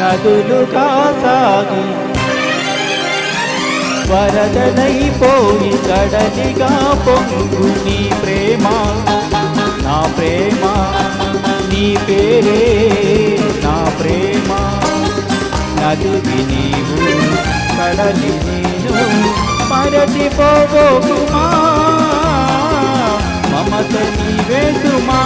నదులుగా సాగి వరదలైపోయి కడలిగా పొంగు నీ ప్రేమ నా ప్రేమ నీ పేరే నా ప్రేమ నదివి నీవు కడలి నేను మరచిపోబోకుమా మమత నీవే సుమా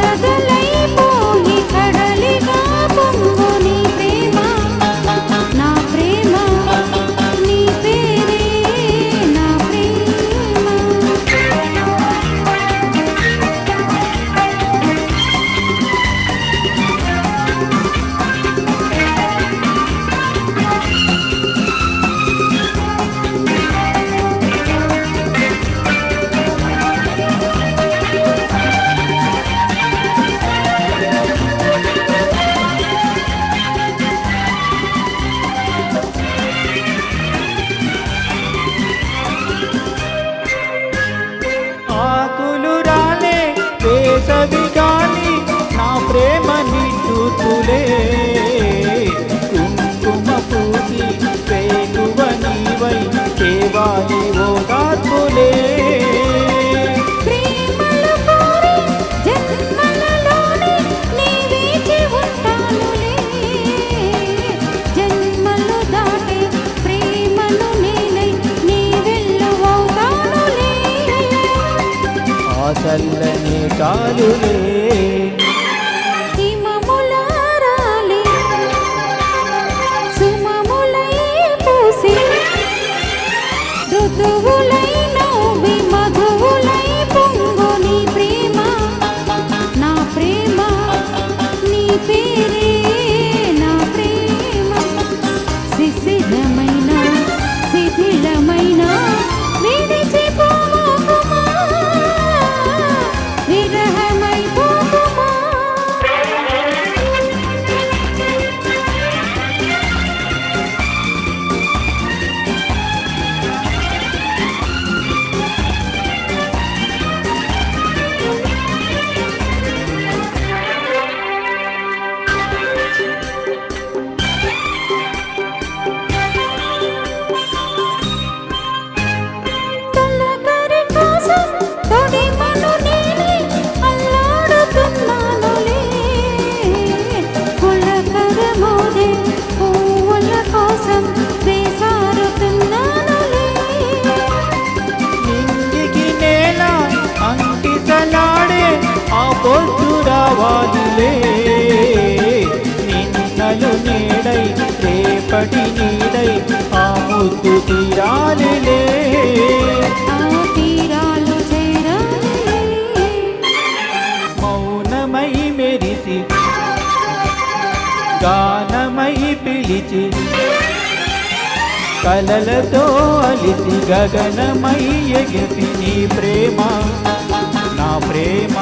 వరదలైపోయి కడలిగా పొంగు నీ ప్రేమ నా ప్రేమ నీ పేరే నా ప్రేమ వేసవిగాని నా ప్రేమ నిట్టుతులే కుంకుమ పూసి పేగువ నీవై దేవాలి ఓదార్పులే చల్లని కాలులే హిమములారాలే సుమములై పూసి ఋతువులై నవ్వి మధువులై పొంగు నీ ప్రేమ నా ప్రేమ నీ పేరే నా ప్రేమ శిశిలమైన శిథిలమైన పొద్దురావాలిలే నిన్నలు నీడై రేపటి నీడై ఆ ముద్దు తీరాలిలే తీరాలు చేరాలి మౌనమై మెరిసి గానమై పిలిచి కలలతో అలిసి గగనమై ఎగిసి నీ ప్రేమ నా ప్రేమ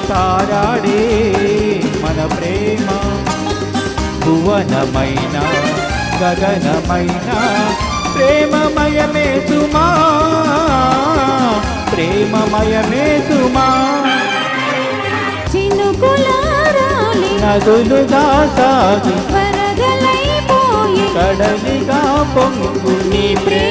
తారాడే మన ప్రేమ భువనమైన గగనమైన ప్రేమమయమే సుమా ప్రేమమయమే సుమా చినుకులారాలి నదులుగా సాగి వరదలైపోయి కడలిగా పొంగు నీ ప్రేమ